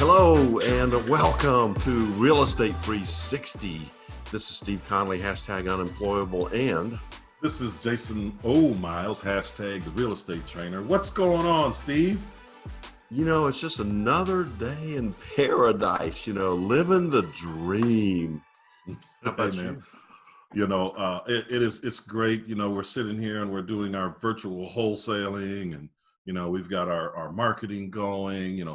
Hello and welcome to Real Estate 360. This is Steve Conley, hashtag unemployable, and this is Jason O. Myles, hashtag the real estate trainer. What's going on, Steve? You know, it's just another day in paradise, living the dream. How about man? It's great. We're sitting here and we're doing our virtual wholesaling and, we've got our marketing going,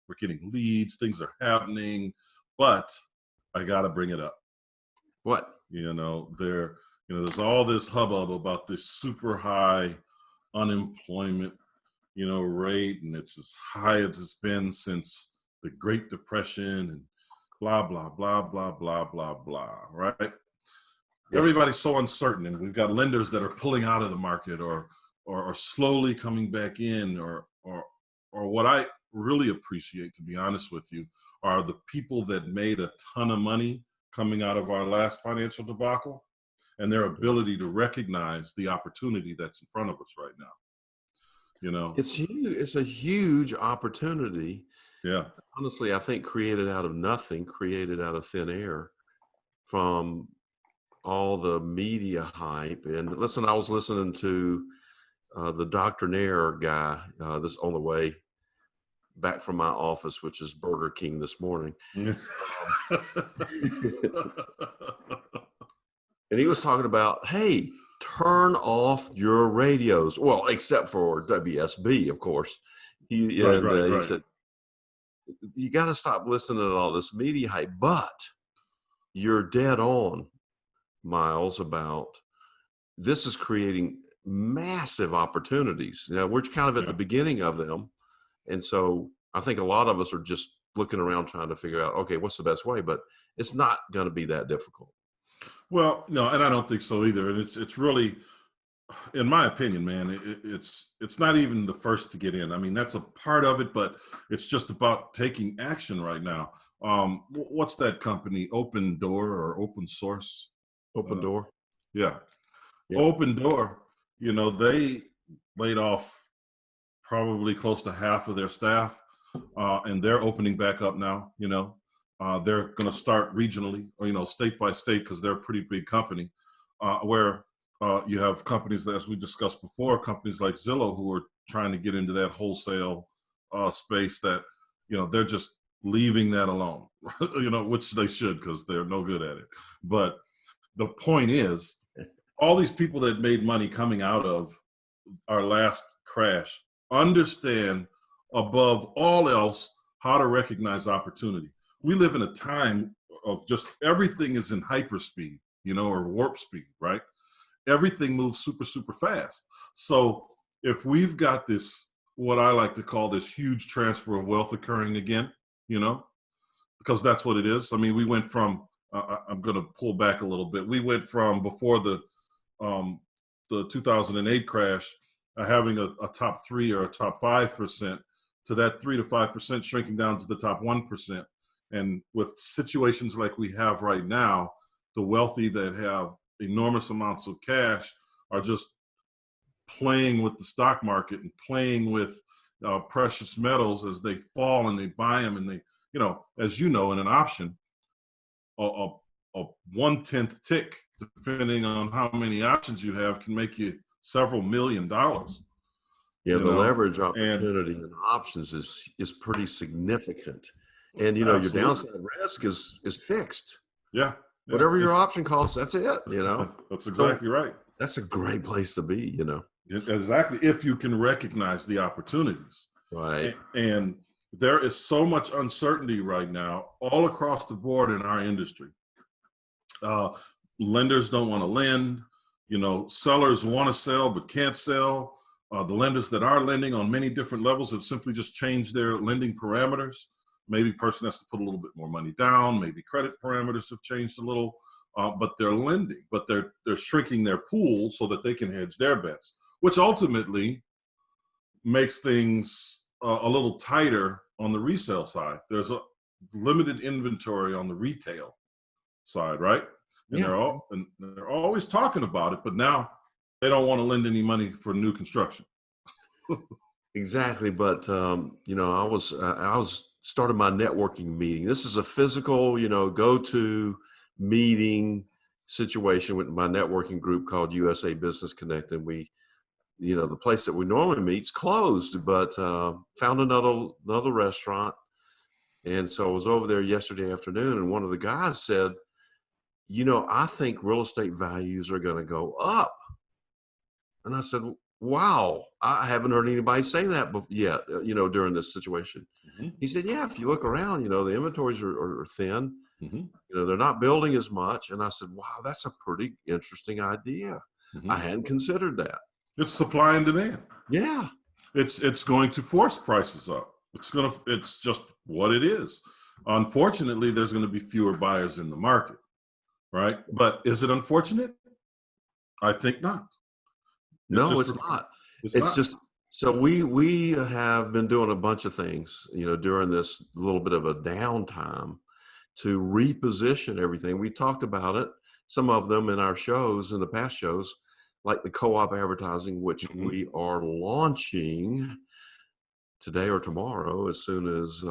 we're getting leads, things are happening, but I got to bring it up. What? There's all this hubbub about this super high unemployment, rate, and it's as high as it's been since the Great Depression and blah, blah, blah, blah, blah, blah, blah, right? Yeah. Everybody's so uncertain, and we've got lenders that are pulling out of the market or slowly coming back in, or what I really appreciate, to be honest with you, are the people that made a ton of money coming out of our last financial debacle and their ability to recognize the opportunity that's in front of us right now. It's huge. It's a huge opportunity. Yeah. Honestly, I think created out of nothing, created out of thin air from all the media hype. And listen, I was listening to the Doctrinaire guy this on the way back from my office, which is Burger King, this morning. And he was talking about, hey, turn off your radios. Well, except for WSB, of course. He said, you got to stop listening to all this media hype. But you're dead on, Myles, about this is creating massive opportunities. Now, we're kind of at the beginning of them. And so I think a lot of us are just looking around trying to figure out, okay, what's the best way? But it's not going to be that difficult. Well, no, and I don't think so either. And it's really, in my opinion, man, it's not even the first to get in. I mean, that's a part of it, but it's just about taking action right now. What's that company? Open Door or Open Source? Open Door. Yeah. Open Door. They laid off probably close to half of their staff, and they're opening back up now. They're going to start regionally or, state by state, because they're a pretty big company, where you have companies that, as we discussed before, companies like Zillow, who are trying to get into that wholesale space that, they're just leaving that alone, which they should, because they're no good at it. But the point is, all these people that made money coming out of our last crash understand above all else how to recognize opportunity. We live in a time of just everything is in hyperspeed, or warp speed, right? Everything moves super, super fast. So if we've got this, what I like to call this huge transfer of wealth occurring again, because that's what it is. I mean, we went from, I'm going to pull back a little bit. We went from before the 2008 crash, having a top 3 or a top 5%, to that 3 to 5% shrinking down to the top 1%. And with situations like we have right now, the wealthy that have enormous amounts of cash are just playing with the stock market and playing with precious metals as they fall, and they buy them, and they, as in an option, a 1/10 tick, depending on how many options you have, can make you several $1 million. Yeah, the leverage opportunity and options is pretty significant. And, your downside risk is fixed. Yeah. Whatever your option costs, that's it, That's exactly right. That's a great place to be, Exactly, if you can recognize the opportunities. Right. And there is so much uncertainty right now all across the board in our industry. Lenders don't want to lend. Sellers want to sell but can't sell. The lenders that are lending on many different levels have simply just changed their lending parameters. Maybe person has to put a little bit more money down. Maybe credit parameters have changed a little, but they're lending, but they're shrinking their pool so that they can hedge their bets, which ultimately makes things a little tighter on the resale side. There's a limited inventory on the retail side, right? And they're always talking about it, but now they don't want to lend any money for new construction. Exactly. But, I was started my networking meeting. This is a physical, go-to meeting situation with my networking group called USA Business Connect. And we, the place that we normally meet's closed, but found another restaurant. And so I was over there yesterday afternoon, and one of the guys said, I think real estate values are going to go up. And I said, wow, I haven't heard anybody say that yet, during this situation. Mm-hmm. He said, yeah, if you look around, the inventories are thin. Mm-hmm. They're not building as much. And I said, wow, that's a pretty interesting idea. Mm-hmm. I hadn't considered that. It's supply and demand. Yeah. It's going to force prices up. It's just what it is. Unfortunately, there's going to be fewer buyers in the market, right? But is it unfortunate? I think not. No, it's not. It's not. Just, so we have been doing a bunch of things, during this little bit of a downtime to reposition everything. We talked about it, some of them in our shows, in the past shows, like the co-op advertising, which mm-hmm. we are launching today or tomorrow, as soon as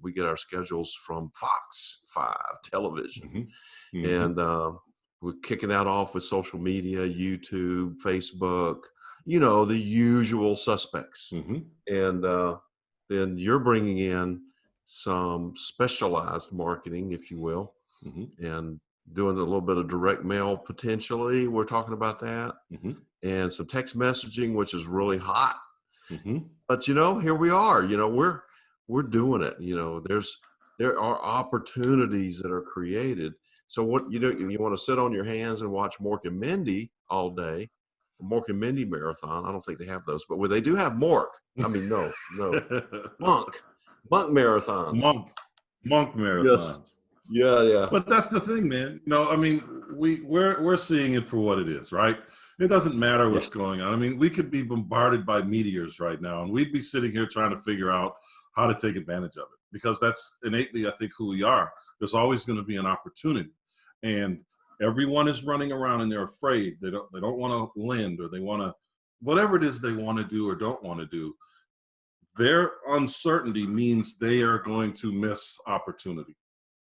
we get our schedules from Fox 5 television. Mm-hmm. Mm-hmm. And we're kicking that off with social media, YouTube, Facebook, the usual suspects. Mm-hmm. And then you're bringing in some specialized marketing, if you will, mm-hmm. and doing a little bit of direct mail potentially. We're talking about that. Mm-hmm. And some text messaging, which is really hot. Mm-hmm. But, here we are, we're doing it. There are opportunities that are created. So what you want to sit on your hands and watch Mork and Mindy all day, Mork and Mindy marathon. I don't think they have those, but they do have Mork. I mean, no, Monk marathons. Monk marathons. Yes. Yeah. But that's the thing, man. We're seeing it for what it is, right? It doesn't matter what's going on. I mean, we could be bombarded by meteors right now, and we'd be sitting here trying to figure out how to take advantage of it, because that's innately, I think, who we are. There's always going to be an opportunity, and everyone is running around and they're afraid. They don't want to lend, or they want to, whatever it is they want to do or don't want to do. Their uncertainty means they are going to miss opportunity.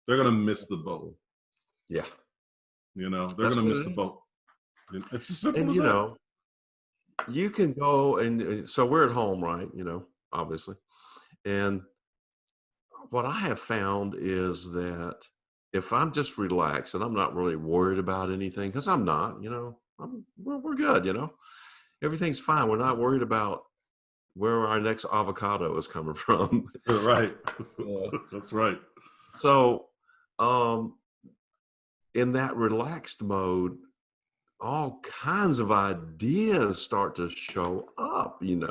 They're going to miss the boat. Yeah. They're going to miss the boat. It's as simple as that. You can go, and so we're at home, right? Obviously. And what I have found is that if I'm just relaxed and I'm not really worried about anything, because I'm not, we're good, everything's fine. We're not worried about where our next avocado is coming from. Right. That's right. So, in that relaxed mode, all kinds of ideas start to show up, and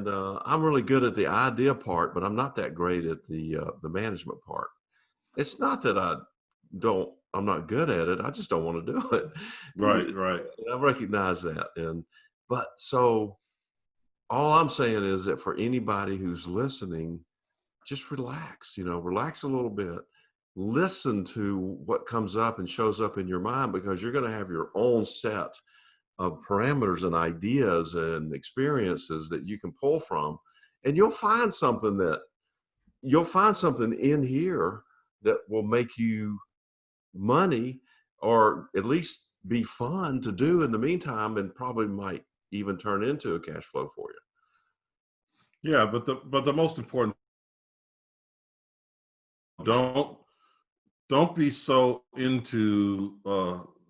I'm really good at the idea part, but I'm not that great at the management part. It's not that I'm not good at it. I just don't want to do it. Right. And I recognize that. But so all I'm saying is that for anybody who's listening, just relax, relax a little bit. Listen to what comes up and shows up in your mind, because you're going to have your own set of parameters and ideas and experiences that you can pull from, and you'll find something in here that will make you money, or at least be fun to do in the meantime, and probably might even turn into a cash flow for you. Yeah, but the most important, don't be so into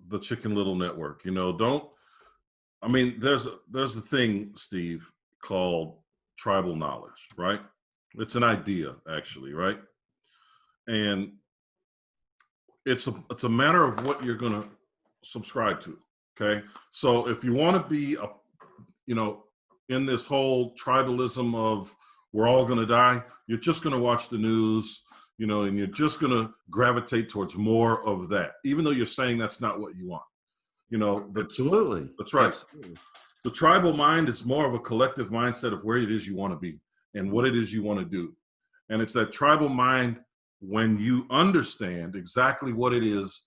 the Chicken Little network. There's a thing, Steve, called tribal knowledge, right? It's an idea, actually, right? And it's a matter of what you're going to subscribe to. Okay, so if you want to be in this whole tribalism of we're all going to die, you're just going to watch the news. And you're just going to gravitate towards more of that, even though you're saying that's not what you want. Absolutely. That's right. Absolutely. The tribal mind is more of a collective mindset of where it is you want to be and what it is you want to do. And it's that tribal mind when you understand exactly what it is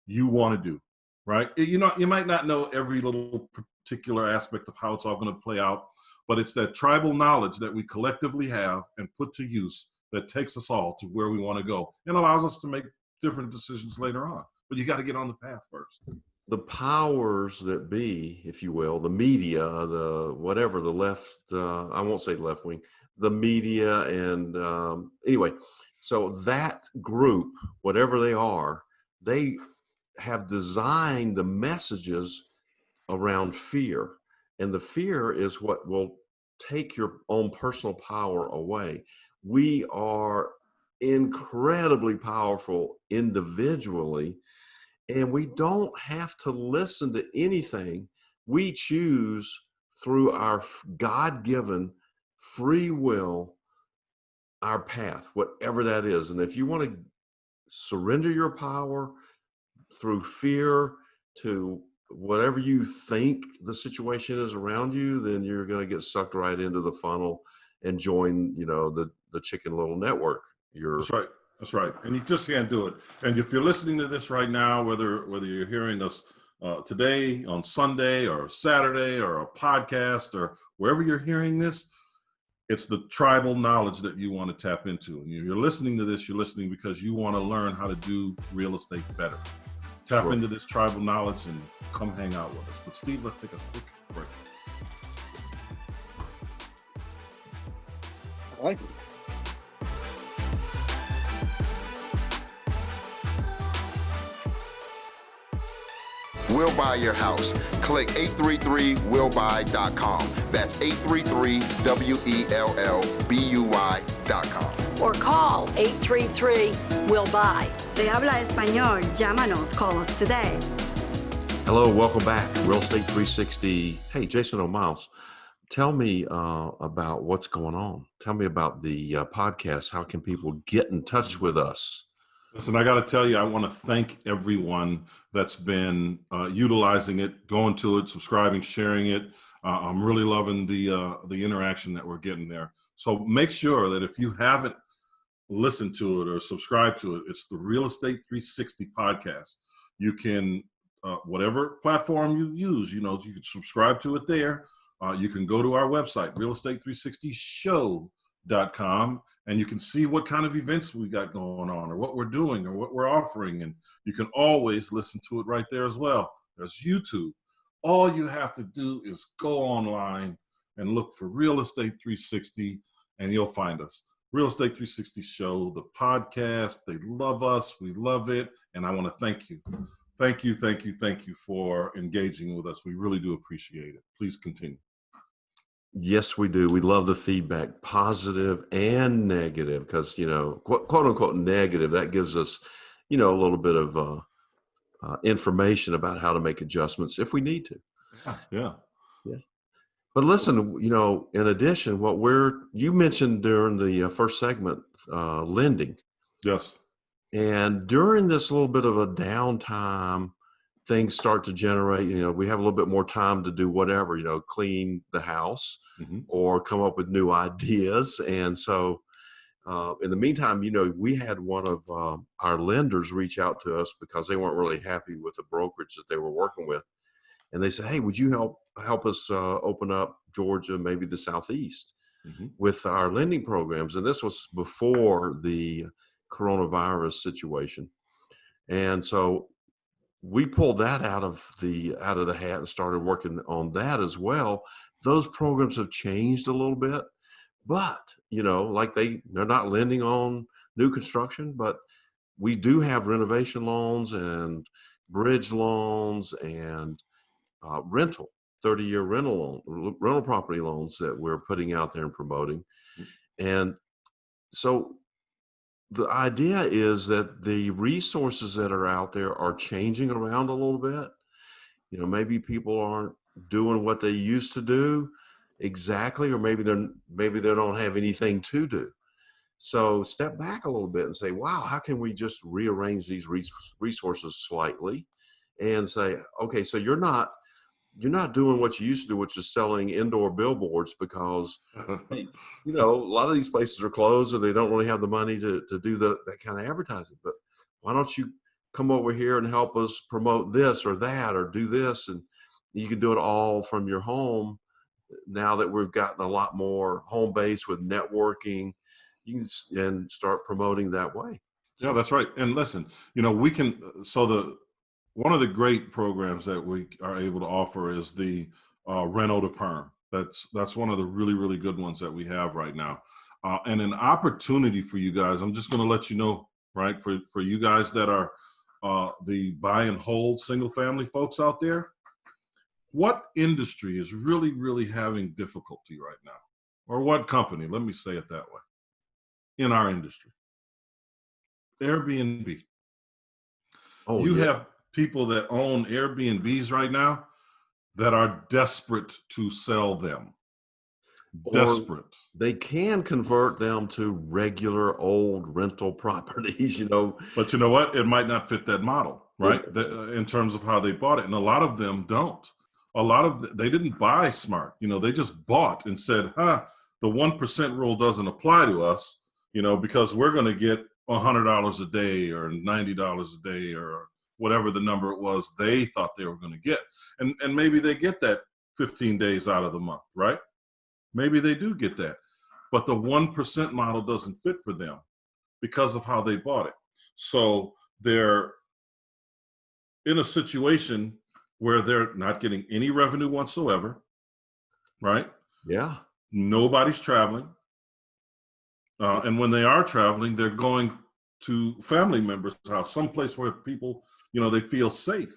you want to do, right? You might not know every little particular aspect of how it's all going to play out, but it's that tribal knowledge that we collectively have and put to use that takes us all to where we want to go and allows us to make different decisions later on. But you got to get on the path first. The powers that be, if you will, the media, the whatever, the left, I won't say left wing, the media, and anyway, so that group, whatever they are, they have designed the messages around fear. And the fear is what will take your own personal power away. We are incredibly powerful individually, and we don't have to listen to anything. We choose through our God-given free will, our path, whatever that is. And if you want to surrender your power through fear to whatever you think the situation is around you, then you're going to get sucked right into the funnel and join, the Chicken Little network. That's right. That's right. And you just can't do it. And if you're listening to this right now, whether you're hearing us today on Sunday or Saturday or a podcast or wherever you're hearing this, it's the tribal knowledge that you want to tap into. And you're listening to this, you're listening because you want to learn how to do real estate better. Tap into this tribal knowledge and come hang out with us. But Steve, let's take a quick break. I like it. We'll buy your house. Click 833willbuy.com. That's 833WELLBUY.com. Or call 833-WILL-BUY. Se habla español. Llámanos. Call us today. Hello, welcome back. Real Estate 360. Hey, Jason or Myles, tell me about what's going on. Tell me about the podcast. How can people get in touch with us? Listen, I got to tell you, I want to thank everyone that's been utilizing it, going to it, subscribing, sharing it. I'm really loving the interaction that we're getting there. So make sure that if you haven't listened to it or subscribed to it, it's the Real Estate 360 podcast. You can, whatever platform you use, you can subscribe to it there. You can go to our website, realestate360show.com. And you can see what kind of events we got going on or what we're doing or what we're offering. And you can always listen to it right there as well. There's YouTube. All you have to do is go online and look for Real Estate 360 and you'll find us. Real Estate 360 Show, the podcast. They love us. We love it. And I want to thank you. Thank you for engaging with us. We really do appreciate it. Please continue. Yes, we do. We love the feedback, positive and negative, because, quote unquote negative, that gives us, a little bit of information about how to make adjustments if we need to. Yeah. But listen, in addition, you mentioned during the first segment, lending. Yes. And during this little bit of a downtime, things start to generate, we have a little bit more time to do whatever, clean the house or come up with new ideas. And so in the meantime, we had one of our lenders reach out to us because they weren't really happy with the brokerage that they were working with. And they said, hey, would you help us open up Georgia, maybe the Southeast with our lending programs? And this was before the coronavirus situation. And so we pulled that out of the hat and started working on that as well. Those programs have changed a little bit, but like they're not lending on new construction, but we do have renovation loans and bridge loans and rental, 30-year rental property loans that we're putting out there and promoting. And so the idea is that the resources that are out there are changing around a little bit. Maybe people aren't doing what they used to do exactly, or maybe they don't have anything to do. So step back a little bit and say, wow, how can we just rearrange these resources slightly and say, okay, so you're not doing what you used to do, which is selling indoor billboards because, a lot of these places are closed or they don't really have the money to do that kind of advertising. But why don't you come over here and help us promote this or that or do this? And you can do it all from your home now that we've gotten a lot more home base with networking you can and start promoting that way. Yeah, that's right. And listen, we can. So one of the great programs that we are able to offer is the reno to perm. That's one of the really, really good ones that we have right now, and an opportunity for you guys. I'm just going to let you know, right, for you guys that are the buy and hold single family folks out there, what industry is really, really having difficulty right now, or what company? Let me say it that way. In our industry, Airbnb. Oh, You yeah. have people that own Airbnbs right now that are desperate to sell them. Desperate. Or they can convert them to regular old rental properties, But you know what? It might not fit that model, right? In terms of how they bought it. And a lot of them don't. They didn't buy smart. They just bought and said, the 1% rule doesn't apply to us, because we're going to get $100 a day or $90 a day or whatever the number it was they thought they were going to get. And maybe they get that 15 days out of the month, right? Maybe they do get that. But the 1% model doesn't fit for them because of how they bought it. So they're in a situation where they're not getting any revenue whatsoever, right? Yeah. Nobody's traveling. And when they are traveling, they're going to family members' house, someplace where people, they feel safe.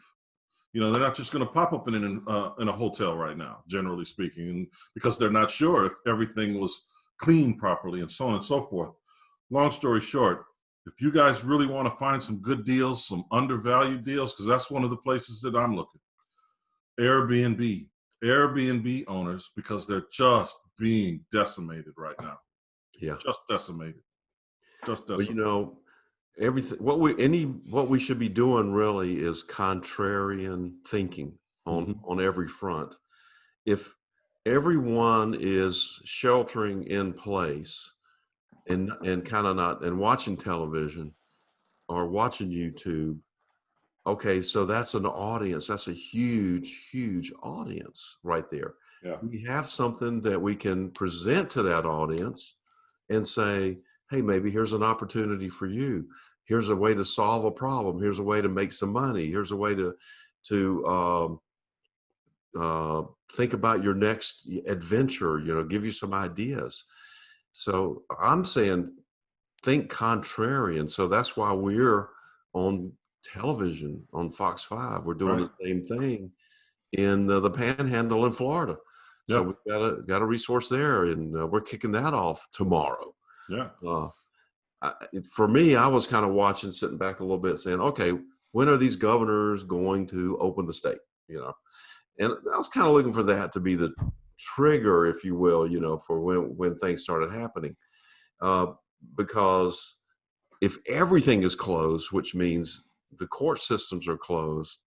They're not just going to pop up in a hotel right now, generally speaking, and because they're not sure if everything was cleaned properly and so on and so forth. Long story short, if you guys really want to find some good deals, some undervalued deals, because that's one of the places that I'm looking. Airbnb owners, because they're just being decimated right now. Yeah. Just decimated. Just decimated. Well, everything what we should be doing really is contrarian thinking on every front. If everyone is sheltering in place and kind of not and watching television or watching YouTube, okay, so that's an audience. That's a huge audience right there. Yeah. We have something that we can present to that audience and say, hey, maybe here's an opportunity for you. Here's a way to solve a problem. Here's a way to make some money. Here's a way to think about your next adventure, give you some ideas. So I'm saying, think contrarian. So that's why we're on television on Fox 5. We're doing the same thing in the Panhandle in Florida. So we've got a resource there, and we're kicking that off tomorrow. Yeah. For me, I was kind of sitting back a little bit saying, okay, when are these governors going to open the state? And I was kind of looking for that to be the trigger, if you will, for when things started happening. Because if everything is closed, which means the court systems are closed,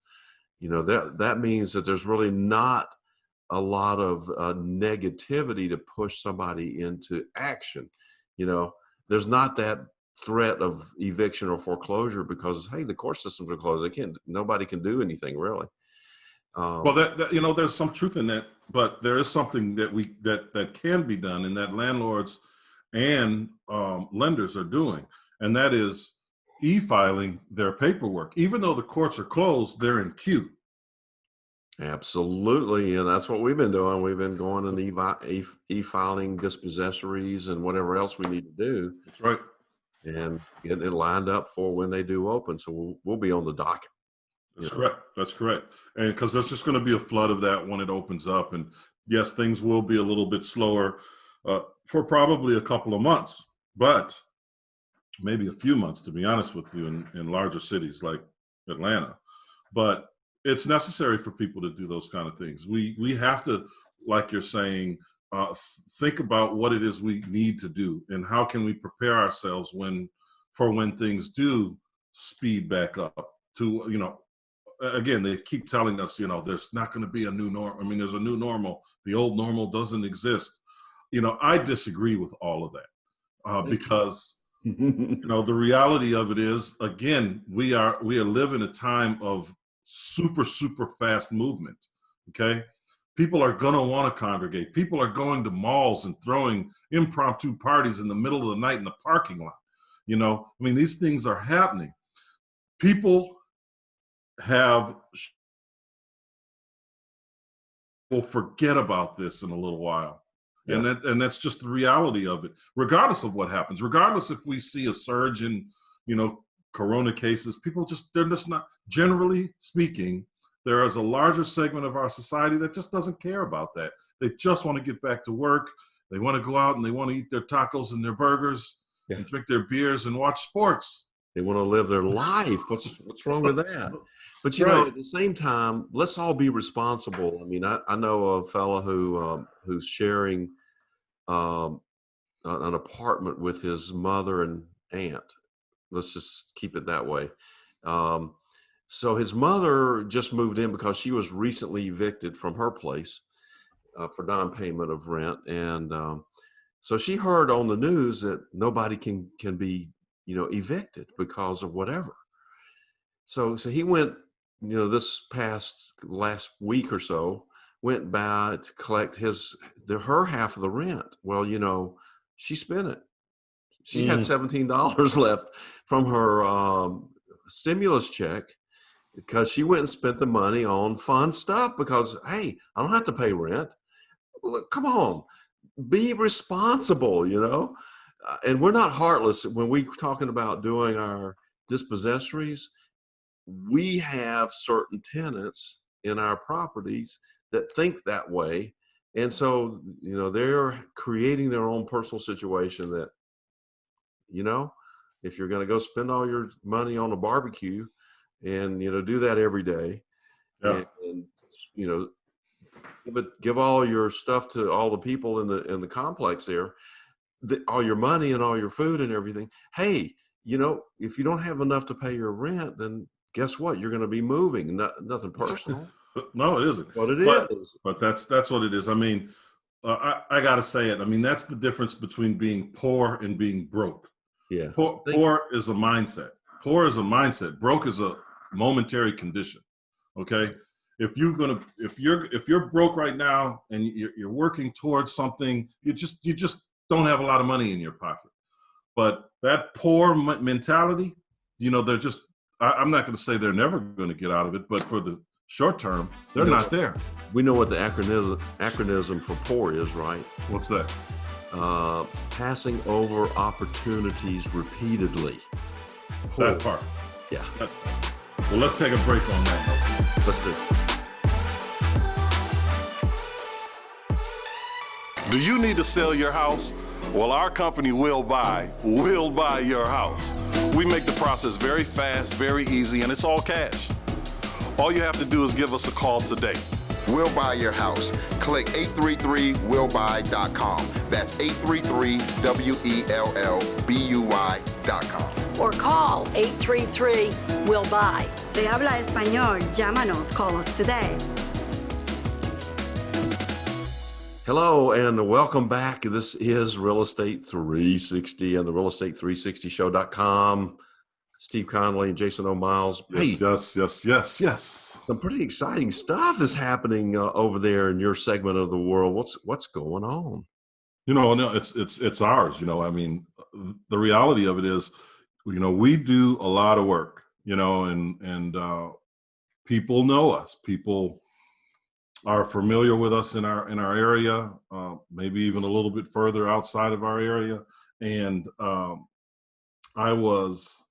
that means that there's really not a lot of negativity to push somebody into action. There's not that threat of eviction or foreclosure because, hey, the court systems are closed. Nobody can do anything really. Well, that there's some truth in that, but there is something that can be done, and that landlords and lenders are doing, and that is e-filing their paperwork. Even though the courts are closed, they're in queue. Absolutely, and that's what we've been doing. We've been going and e-filing dispossessories and whatever else we need to do. That's right. And getting it lined up for when they do open. So we'll be on the docket. That's correct. That's correct. And because there's just going to be a flood of that when it opens up. And yes, things will be a little bit slower for probably a couple of months, but maybe a few months, to be honest with you, in larger cities like Atlanta. But it's necessary for people to do those kind of things. We have to, like you're saying, think about what it is we need to do and how can we prepare ourselves for when things do speed back up to, again, they keep telling us, there's not going to be a new normal. I mean, there's a new normal. The old normal doesn't exist. I disagree with all of that because, the reality of it is, again, we live in a time of super, super fast movement. Okay. People are going to want to congregate. People are going to malls and throwing impromptu parties in the middle of the night in the parking lot. You know, I mean, these things are happening. People will forget about this in a little while. Yeah. And that's just the reality of it, regardless of what happens, regardless if we see a surge in, you know, corona cases. They're just not, generally speaking, there is a larger segment of our society that just doesn't care about that. They just want to get back to work. They want to go out and they want to eat their tacos and their burgers and drink their beers and watch sports. They want to live their life. What's wrong with that? But you know, at the same time, let's all be responsible. I mean, I know a fellow who's sharing an apartment with his mother and aunt. Let's just keep it that way. So his mother just moved in because she was recently evicted from her place for non-payment of rent, and so she heard on the news that nobody can be, you know, evicted because of whatever. So he went, you know, this last week or so, went by to collect her half of the rent. Well, you know, she spent it. She had $17 left from her stimulus check because she went and spent the money on fun stuff because, hey, I don't have to pay rent. Look, come on, be responsible, you know. And we're not heartless when we're talking about doing our dispossessories. We have certain tenants in our properties that think that way. And so, you know, they're creating their own personal situation that, you know, if you're going to go spend all your money on a barbecue and, you know, do that every day, and you know, give all your stuff to all the people in the complex there, all your money and all your food and everything. Hey, you know, if you don't have enough to pay your rent, then guess what? You're going to be moving. Nothing personal. No, it isn't. But it is. But that's what it is. I mean, I got to say it. I mean, that's the difference between being poor and being broke. Yeah. Poor is a mindset. Poor is a mindset. Broke is a momentary condition. Okay. If you're broke right now and you're working towards something, you just don't have a lot of money in your pocket. But that poor mentality, you know, I'm not going to say they're never going to get out of it, but for the short term, they're not there. We know what the acronym for poor is, right? What's that? Passing over opportunities repeatedly. Poor. That part. Yeah. Well, let's take a break on that. Let's do it. Do you need to sell your house? Well, our company will buy your house. We make the process very fast, very easy, and it's all cash. All you have to do is give us a call today. We'll buy your house. Click 833willbuy.com. That's 833willbuy.com. Or call 833-WILL-BUY. Si habla español, llámanos. Call us today. Hello and welcome back. This is Real Estate 360 and the realestate360show.com. Steve Conley and Jason O. Myles. Yes. Some pretty exciting stuff is happening over there in your segment of the world. What's going on? You know, no, it's ours. You know, I mean, the reality of it is, you know, we do a lot of work. You know, and people know us. People are familiar with us in our area, maybe even a little bit further outside of our area. And I was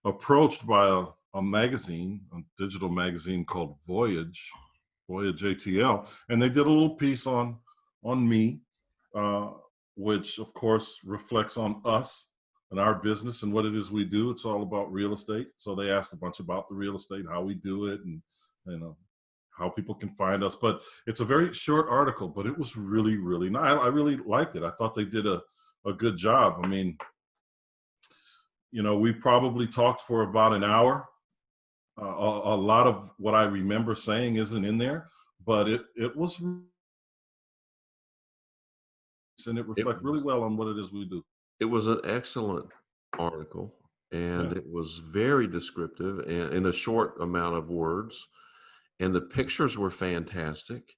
approached by a magazine, a digital magazine called Voyageoya JTL, and they did a little piece on me, which of course reflects on us and our business and what it is we do. It's all about real estate. So they asked a bunch about the real estate, how we do it, and you know, how people can find us. But it's a very short article, but it was really, really nice. I really liked it. I thought they did a good job. I mean, you know, we probably talked for about an hour. A lot of what I remember saying isn't in there, but it was, and it reflects really well on what it is we do. It was an excellent article, and it was very descriptive and in a short amount of words. And the pictures were fantastic.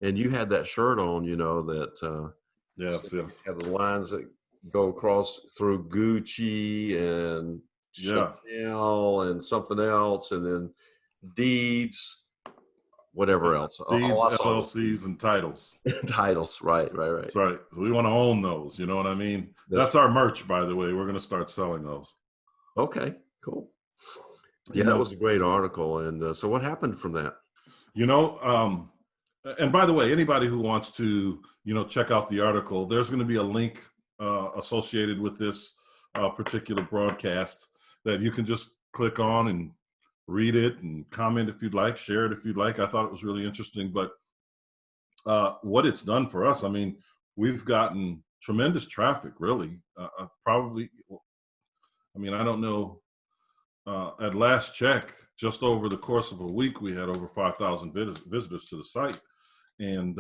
And you had that shirt on, you know, that yes, had the lines that go across through Gucci and yeah, Chanel and something else, and then Deeds, whatever else. deeds, All I saw was LLCs, and titles. titles. Right. That's right. So we want to own those. You know what I mean? That's right. our merch, by the way. We're going to start selling those. Okay, cool. Yeah, You that know, was a great article. And so what happened from that? You know, and by the way, anybody who wants to, you know, check out the article, there's going to be a link associated with this particular broadcast that you can just click on and read it and comment if you'd like, share it if you'd like. I thought it was really interesting. But what it's done for us, I mean, we've gotten tremendous traffic, really. Probably, I mean, I don't know. At last check, just over the course of a week, we had over 5,000 visitors to the site. And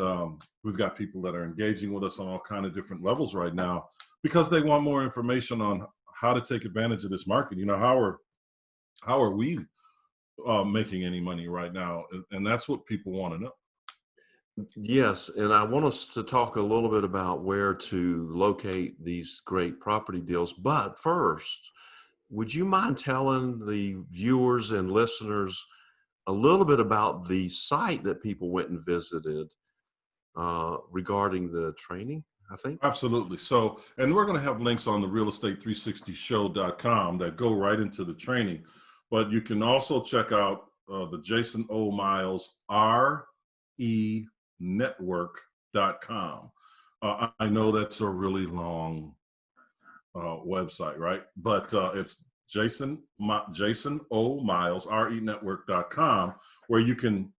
we've got people that are engaging with us on all kind of different levels right now because they want more information on how to take advantage of this market. You know, how are we making any money right now? And that's what people want to know. Yes, and I want us to talk a little bit about where to locate these great property deals. But first, would you mind telling the viewers and listeners a little bit about the site that people went and visited regarding the training, I think? Absolutely. So, and we're going to have links on the realestate360show.com that go right into the training. But you can also check out the Jason O. Myles renetwork.com. I know that's a really long website, right? But it's Jason O. Myles renetwork.com, where you can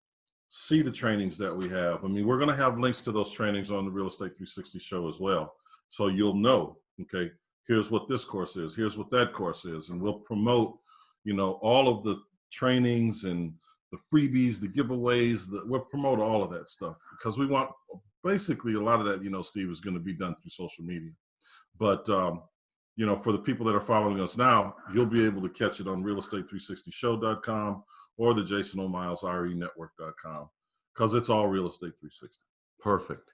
see the trainings that we have. I mean, we're going to have links to those trainings on the Real Estate 360 show as well. So you'll know, okay, here's what this course is, here's what that course is. And we'll promote, you know, all of the trainings and the freebies, the giveaways, we'll promote all of that stuff because we want basically a lot of that, you know, Steve, is going to be done through social media. But, you know, for the people that are following us now, you'll be able to catch it on realestate360show.com or the Jason O. Myles renetwork.com because it's all Real Estate 360. Perfect.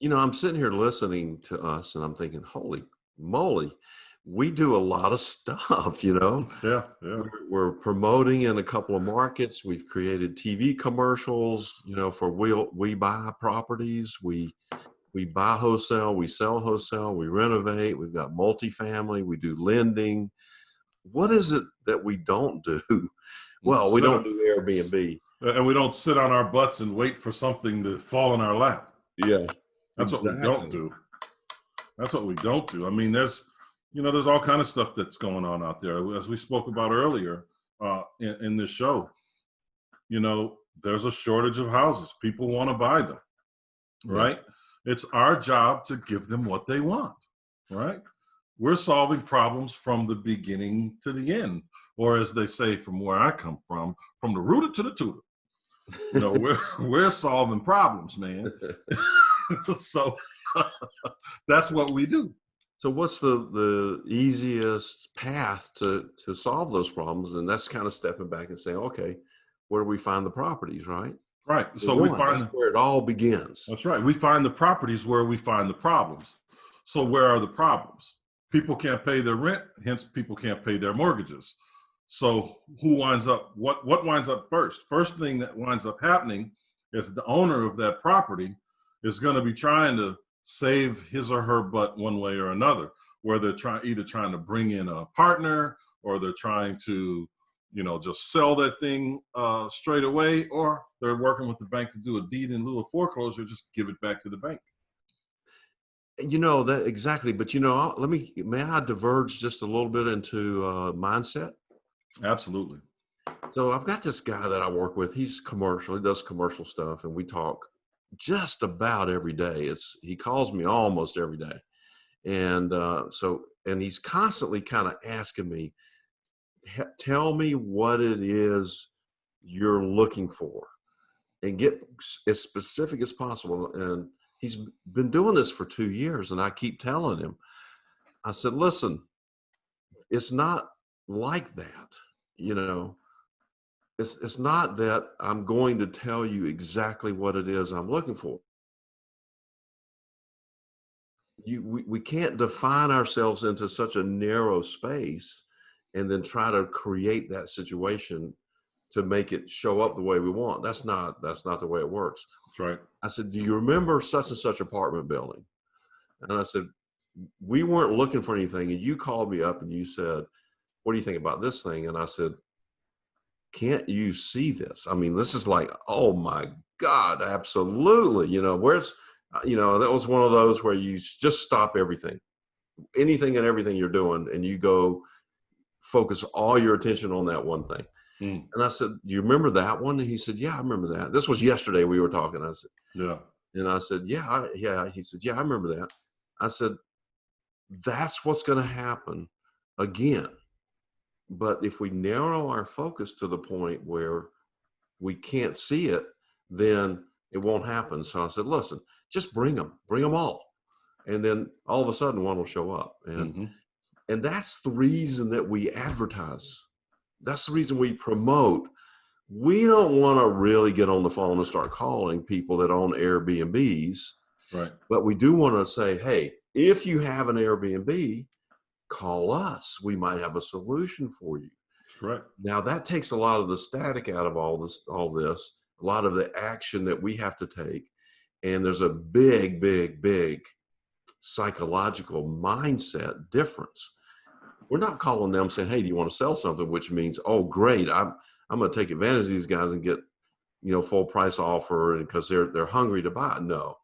You know, I'm sitting here listening to us and I'm thinking, holy moly, we do a lot of stuff, you know? Yeah. We're promoting in a couple of markets. We've created TV commercials, you know, for we buy properties. We buy wholesale, we sell wholesale, we renovate, we've got multifamily, we do lending. What is it that we don't do? Well, we don't do Airbnb. And we don't sit on our butts and wait for something to fall in our lap. Yeah. That's what we don't do. That's what we don't do. I mean, there's all kind of stuff that's going on out there. As we spoke about earlier in this show, you know, there's a shortage of houses. People want to buy them, right? It's our job to give them what they want, right? We're solving problems from the beginning to the end, or as they say, from where I come from the rooter to the tutor. You know, we're solving problems, man. So that's what we do. So what's the easiest path to solve those problems? And that's kind of stepping back and saying, okay, where do we find the properties, right? Right. So we find that's where it all begins. That's right. We find the properties where we find the problems. So where are the problems? People can't pay their rent, hence people can't pay their mortgages. So who winds up, what winds up first? First thing that winds up happening is the owner of that property is going to be trying to save his or her butt one way or another, where they're either trying to bring in a partner or they're trying to, you know, just sell that thing straight away, or they're working with the bank to do a deed in lieu of foreclosure, just give it back to the bank. You know, that exactly. But, you know, may I diverge just a little bit into mindset? Absolutely. So I've got this guy that I work with. He's commercial. He does commercial stuff, and we talk just about every day. He calls me almost every day. And and he's constantly kind of asking me, tell me what it is you're looking for and get as specific as possible. And he's been doing this for 2 years, and I keep telling him, I said, listen, it's not like that. You know, it's not that I'm going to tell you exactly what it is I'm looking for. We can't define ourselves into such a narrow space and then try to create that situation to make it show up the way we want. That's not the way it works. That's right. I said, do you remember such and such apartment building? And I said, we weren't looking for anything. And you called me up and you said, what do you think about this thing? And I said, can't you see this? I mean, this is like, oh my God, absolutely. You know, that was one of those where you just stop everything, anything and everything you're doing, and you go focus all your attention on that one thing. And I said, do you remember that one? And he said, yeah, I remember that. This was yesterday we were talking. I said, yeah. And I said, yeah. He said, yeah, I remember that. I said, that's what's going to happen again. But if we narrow our focus to the point where we can't see it, then it won't happen. So I said, listen, just bring them all. And then all of a sudden one will show up. And that's the reason that we advertise. That's the reason we promote. We don't want to really get on the phone and start calling people that own Airbnbs. Right. But we do want to say, hey, if you have an Airbnb, call us. We might have a solution for you. Right. Now that takes a lot of the static out of all this, a lot of the action that we have to take. And there's a big, big, big psychological mindset difference. We're not calling them saying, hey, do you want to sell something? Which means, oh, great, I'm going to take advantage of these guys and get, full price offer, and because they're hungry to buy. No.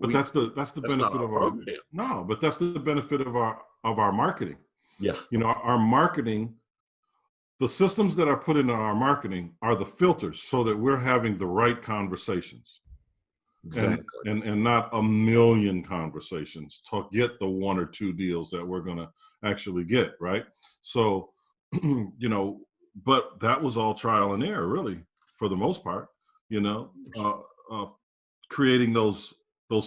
But that's the benefit of our program. No, but that's the benefit of our marketing. Yeah. Our marketing, the systems that are put into our marketing are the filters so that we're having the right conversations. Exactly. And not a million conversations to get the one or two deals that we're going to actually get, right? So, but that was all trial and error, really, for the most part, creating those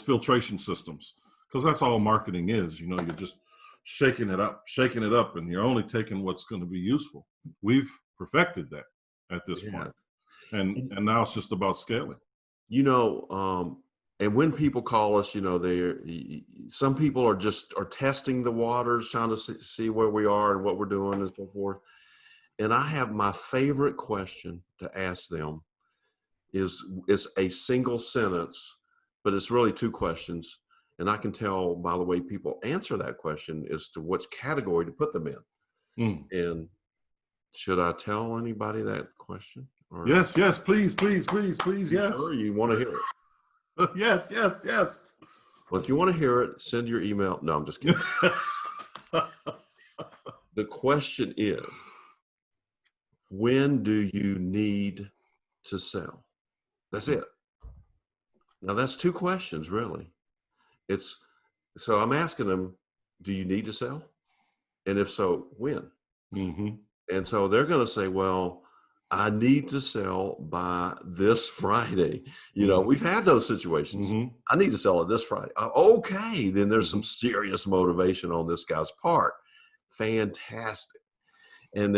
filtration systems, because that's all marketing is. You're just shaking it up, and you're only taking what's going to be useful. We've perfected that at this point. And now it's just about scaling. And when people call us, some people are testing the waters, trying to see where we are and what we're doing and so forth. And I have my favorite question to ask them is a single sentence, but it's really two questions. And I can tell by the way people answer that question as to which category to put them in. And should I tell anybody that question? Or yes, please, yes. Sure, you want to hear it? Yes. Well, if you want to hear it, send your email. No, I'm just kidding. The question is, when do you need to sell? That's it. Now that's two questions, really. So I'm asking them, do you need to sell? And if so, when? And so they're going to say, well, I need to sell by this Friday. We've had those situations. I need to sell it this Friday. Okay, then there's some serious motivation on this guy's part. Fantastic. And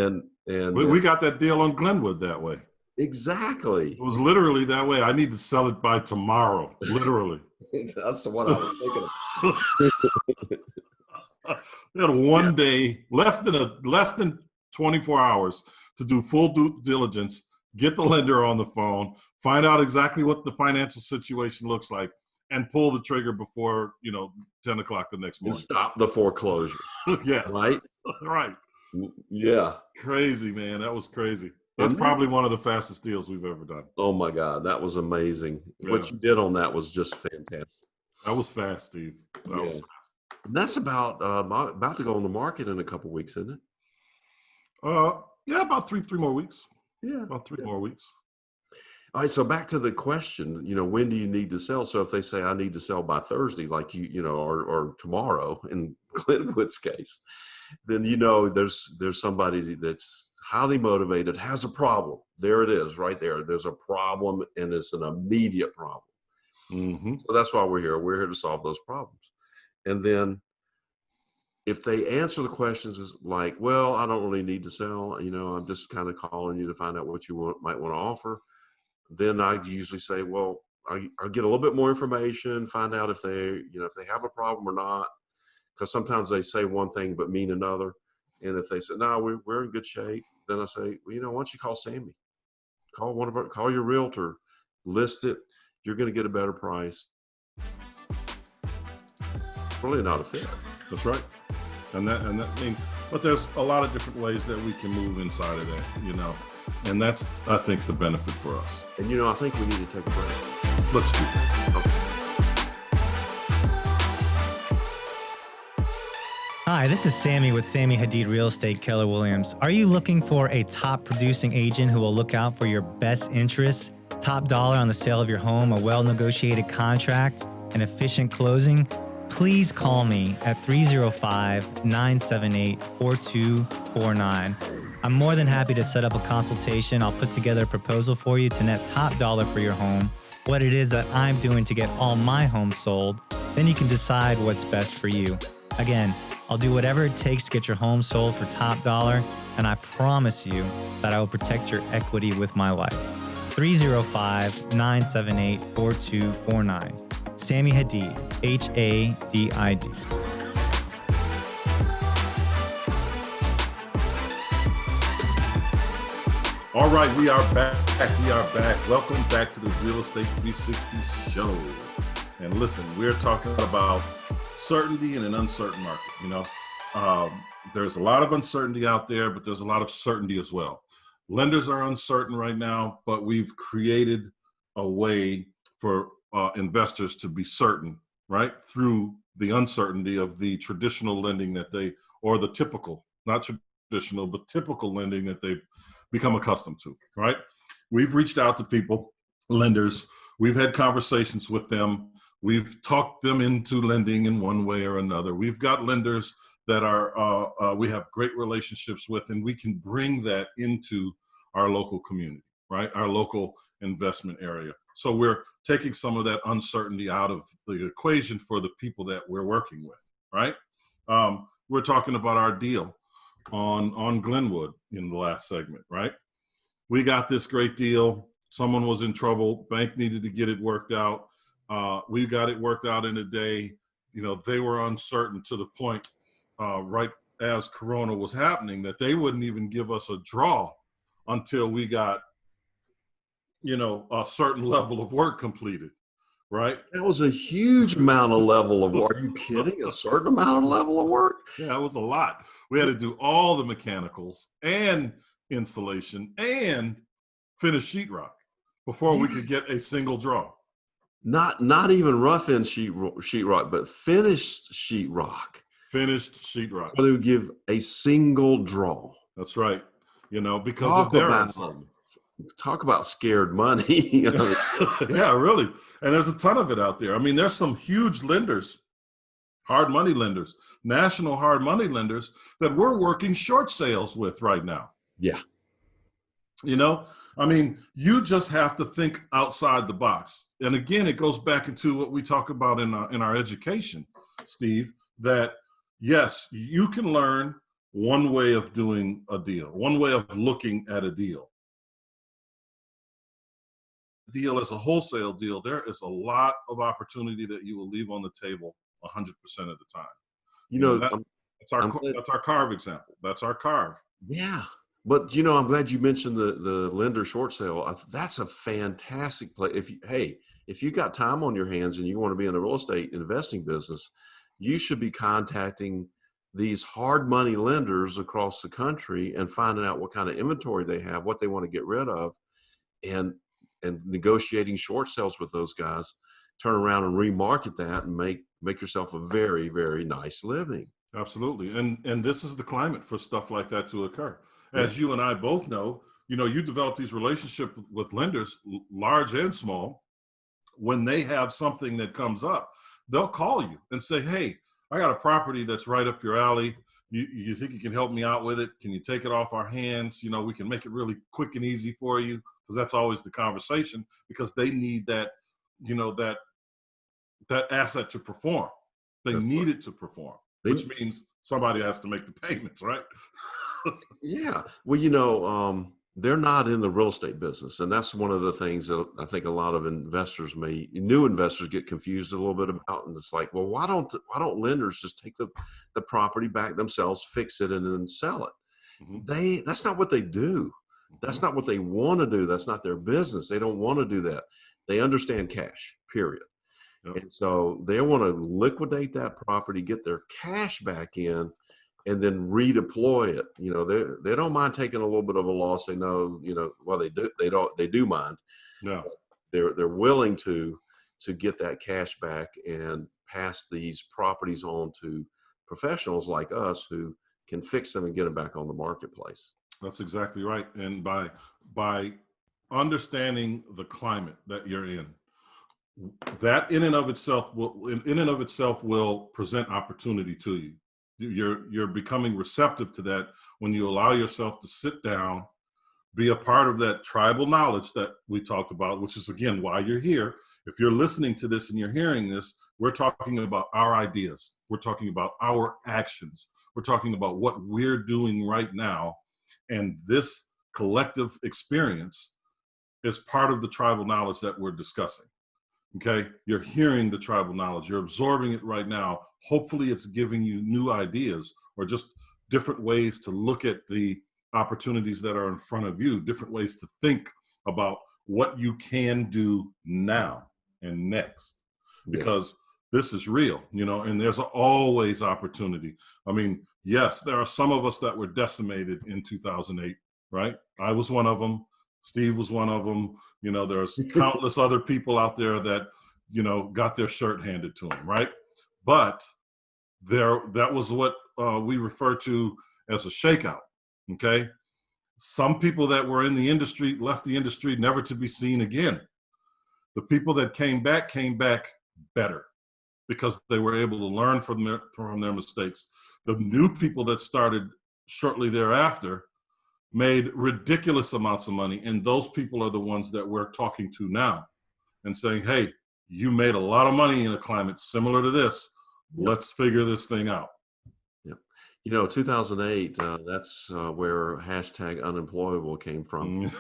we got that deal on Glenwood that way. Exactly. It was literally that way. I need to sell it by tomorrow. Literally. That's what I was thinking of. We had one day, less than 24 hours to do full due diligence, get the lender on the phone, find out exactly what the financial situation looks like, and pull the trigger before 10 o'clock the next morning. And stop the foreclosure. Yeah. Right. Right. Yeah. Crazy, man. That was crazy. That's probably one of the fastest deals we've ever done. Oh my God, that was amazing. Yeah. What you did on that was just fantastic. That was fast, Steve. That was fast. And that's about to go on the market in a couple of weeks, isn't it? Yeah, about three more weeks. Yeah, about three more weeks. All right, so back to the question, when do you need to sell? So if they say I need to sell by Thursday, like or tomorrow in Glenwood's case, then there's somebody that's highly motivated, has a problem. There it is, right there. There's a problem, and it's an immediate problem. So that's why we're here. We're here to solve those problems. And then if they answer the questions as like, well, I don't really need to sell, I'm just kind of calling you to find out what you might want to offer, then I usually say, well, I'll get a little bit more information, find out if they have a problem or not, because sometimes they say one thing but mean another. And if they say, no, we're in good shape, then I say, well, why don't you call Sammy? Call your realtor, list it. You're going to get a better price. Really not a fit. That's right. But there's a lot of different ways that we can move inside of that, and that's, I think, the benefit for us. And, I think we need to take a break. Let's do that. Okay. Hi, this is Sammy with Sammy Hadid Real Estate Keller Williams. Are you looking for a top producing agent who will look out for your best interests, top dollar on the sale of your home, a well-negotiated contract, an efficient closing? Please call me at 305-978-4249. I'm more than happy to set up a consultation. I'll put together a proposal for you to net top dollar for your home, what it is that I'm doing to get all my homes sold. Then you can decide what's best for you. Again, I'll do whatever it takes to get your home sold for top dollar, and I promise you that I will protect your equity with my life. 305-978-4249. Sammy Hadid, Hadid. All right, we are back. Welcome back to the Real Estate 360 show. And listen, we're talking about certainty in an uncertain market. There's a lot of uncertainty out there, but there's a lot of certainty as well. Lenders are uncertain right now, but we've created a way for investors to be certain, right? Through the uncertainty of the traditional lending or the typical, not traditional, but typical lending that they've become accustomed to, right? We've reached out to people, lenders, we've had conversations with them. We've talked them into lending in one way or another. We've got lenders that we have great relationships with, and we can bring that into our local community, right? Our local investment area. So we're taking some of that uncertainty out of the equation for the people that we're working with, right? We're talking about our deal on Glenwood in the last segment, right? We got this great deal. Someone was in trouble. Bank needed to get it worked out. We got it worked out in a day. They were uncertain to the point right as Corona was happening that they wouldn't even give us a draw until we got, a certain level of work completed, right? That was a huge amount of level of work. Are you kidding? A certain amount of level of work? Yeah, it was a lot. We had to do all the mechanicals and insulation and finish sheetrock before we could get a single draw. Not even rough end sheetrock, but finished sheetrock. Finished sheetrock. So they would give a single draw. That's right. Because of their uncertainty. Talk about scared money. Yeah, really. And there's a ton of it out there. I mean, there's some huge lenders, hard money lenders, national hard money lenders that we're working short sales with right now. Yeah. I mean, you just have to think outside the box. And again, it goes back into what we talk about in our education, Steve, that yes, you can learn one way of doing a deal, one way of looking at a deal. Deal as a wholesale deal, there is a lot of opportunity that you will leave on the table 100% of the time. That's our carve example. That's our carve. Yeah. But, I'm glad you mentioned the lender short sale. That's a fantastic play. If you got time on your hands and you want to be in the real estate investing business, you should be contacting these hard money lenders across the country and finding out what kind of inventory they have, what they want to get rid of, and negotiating short sales with those guys, turn around and remarket that and make yourself a very, very nice living. Absolutely. And this is the climate for stuff like that to occur. As you and I both know, you develop these relationships with lenders, large and small. When they have something that comes up, they'll call you and say, hey, I got a property that's right up your alley. You think you can help me out with it? Can you take it off our hands? We can make it really quick and easy for you. Because that's always the conversation, because they need that, that asset to perform. They need it to perform. which means somebody has to make the payments, right? Yeah. Well, they're not in the real estate business. And that's one of the things that I think a lot of new investors get confused a little bit about. And it's like, well, why don't lenders just take the property back themselves, fix it, and then sell it? That's not what they do. That's not what they want to do. That's not their business. They don't want to do that. They understand cash, period. Yep. And so they want to liquidate that property, get their cash back in, and then redeploy it. They don't mind taking a little bit of a loss. They know, well, they do mind. Yeah. They're willing to get that cash back and pass these properties on to professionals like us who can fix them and get them back on the marketplace. That's exactly right. And by understanding the climate that you're in, that in and of itself will present opportunity to you. You're becoming receptive to that when you allow yourself to sit down, be a part of that tribal knowledge that we talked about, which is, again, why you're here. If you're listening to this and you're hearing this, we're talking about our ideas. We're talking about our actions. We're talking about what we're doing right now. And this collective experience is part of the tribal knowledge that we're discussing. Okay, you're hearing the tribal knowledge, you're absorbing it right now. Hopefully it's giving you new ideas or just different ways to look at the opportunities that are in front of you, different ways to think about what you can do now and next, because this is real, and there's always opportunity. I mean, yes, there are some of us that were decimated in 2008, right? I was one of them. Steve was one of them. There's countless other people out there that, got their shirt handed to them, right? But that was what we refer to as a shakeout, okay? Some people that were in the industry left the industry never to be seen again. The people that came back better because they were able to learn from their mistakes. The new people that started shortly thereafter made ridiculous amounts of money. And those people are the ones that we're talking to now and saying, hey, you made a lot of money in a climate similar to this. Let's figure this thing out. Yep. 2008, that's where hashtag unemployable came from.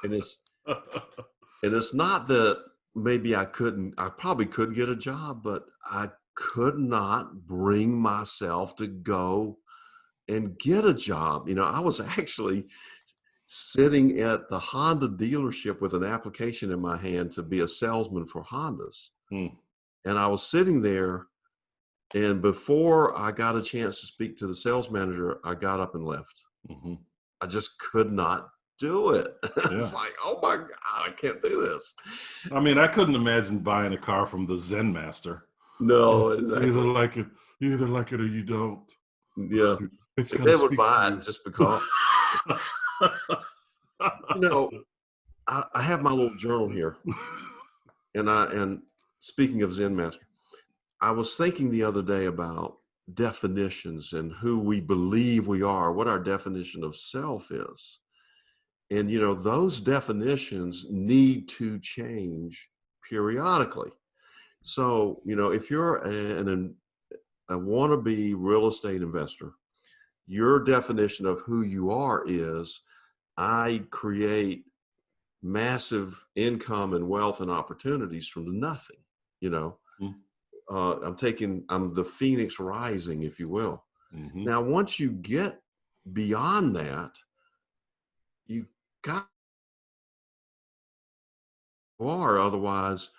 And it's not that maybe I probably could get a job, but I could not bring myself to go and get a job. I was actually sitting at the Honda dealership with an application in my hand to be a salesman for Hondas. And I was sitting there, and before I got a chance to speak to the sales manager, I got up and left. I just could not do it. It's like, oh my God, I can't do this. I mean, I couldn't imagine buying a car from the Zen Master. No, exactly. You either like it or you don't. Yeah. They would buy it just because. I have my little journal here, and speaking of Zen Master, I was thinking the other day about definitions and who we believe we are, what our definition of self is, and those definitions need to change periodically. So if you're a wannabe real estate investor, your definition of who you are is, I create massive income and wealth and opportunities from the nothing. I'm the Phoenix rising, if you will. Now, once you get beyond that, you got otherwise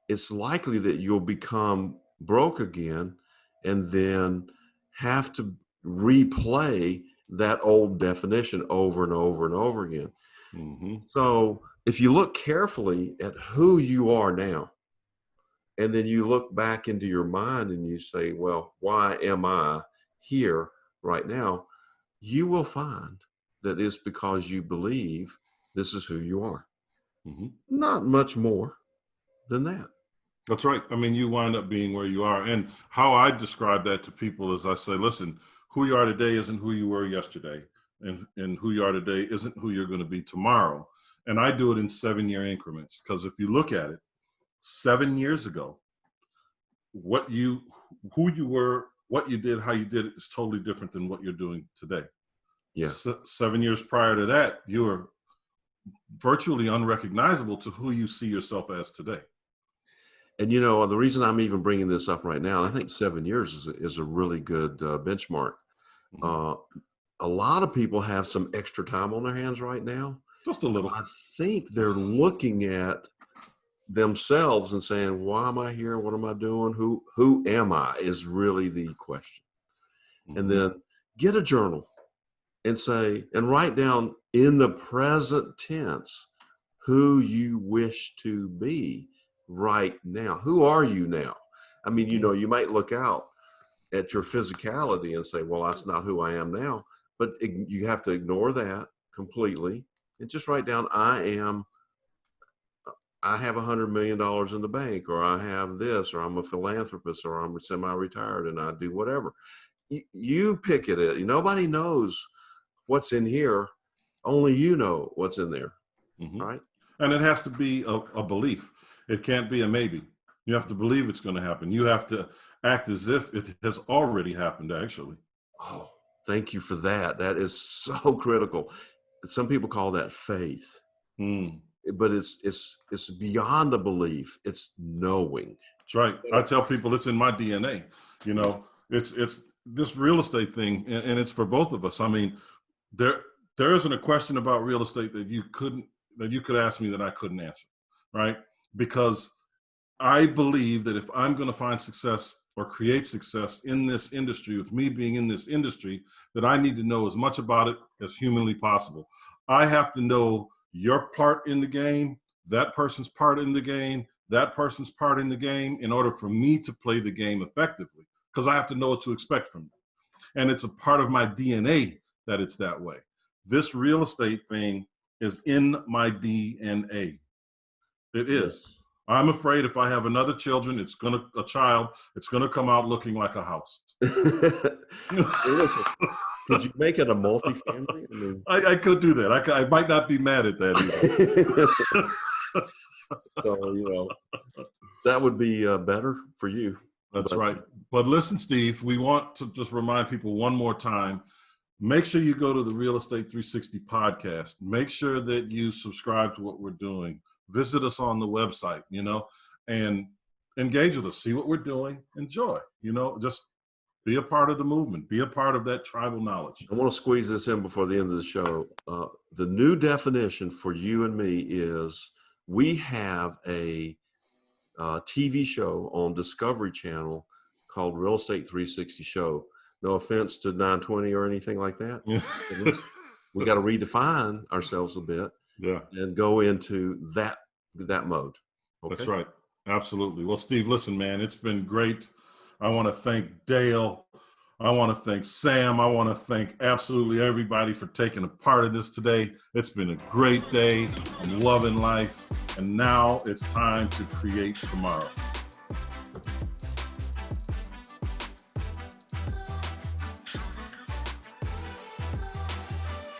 it's likely that you'll become broke again and then have to replay that old definition over and over and over again. So if you look carefully at who you are now, and then you look back into your mind and you say, well, why am I here right now? You will find that it's because you believe this is who you are. Not much more than that. That's right. I mean, you wind up being where you are. And how I describe that to people is I say, listen, who you are today isn't who you were yesterday. And who you are today isn't who you're going to be tomorrow. And I do it in 7-year increments, because if you look at it, 7 years ago, who you were what you did, how you did it is totally different than what you're doing today. Yeah. 7 years prior to that, you were virtually unrecognizable to who you see yourself as today. And, you know, the reason I'm even bringing this up right now, and I think 7 years is a really good benchmark. A lot of people have some extra time on their hands right now. Just a little. I think they're looking at themselves and saying, why am I here? What am I doing? Who am I is really the question. And then get a journal and say, and write down in the present tense who you wish to be right now. Who are you now? I mean, you know, you might look out at your physicality and say, well, that's not who I am now. But you have to ignore that completely and just write down, I have $100 million in the bank, or I have this, or I'm a philanthropist, or I'm semi-retired and I do whatever. You pick it. Nobody knows what's in here. Only you know what's in there. Right? And it has to be a belief. It can't be a maybe. You have to believe it's going to happen. You have to act as if it has already happened, actually. Oh, thank you for that. That is so critical. Some people call that faith. But it's beyond a belief. It's knowing. That's right. I tell people it's in my DNA. You know, it's this real estate thing, and it's for both of us. I mean, there isn't a question about real estate that you could ask me that I couldn't answer, right? Because I believe that if I'm going to find success or create success in this industry, with me being in this industry, that I need to know as much about it as humanly possible. I have to know your part in the game, that person's part in the game, that person's part in the game, in order for me to play the game effectively, because I have to know what to expect from you. And it's a part of my DNA that it's that way. This real estate thing is in my DNA. It is. Yes. I'm afraid if I have another child, it's gonna come out looking like a house. Listen, could you make it a multifamily? I could do that. I might not be mad at that either. So, you know, that would be better for you. That's right. But listen, Steve, we want to just remind people one more time. Make sure you go to the Real Estate 360 podcast. Make sure that you subscribe to what we're doing. Visit us on the website, you know, and engage with us. See what we're doing. Enjoy, you know, just be a part of the movement. Be a part of that tribal knowledge. I want to squeeze this in before the end of the show. The new definition for you and me is we have a TV show on Discovery Channel called Real Estate 360 Show. No offense to 920 or anything like that. We got to redefine ourselves a bit. Yeah. And go into that mode. Okay? That's right. Absolutely. Well, Steve, listen, man, it's been great. I want to thank Dale. I want to thank Sam. I want to thank absolutely everybody for taking a part of this today. It's been a great day. I'm loving life. And now it's time to create tomorrow.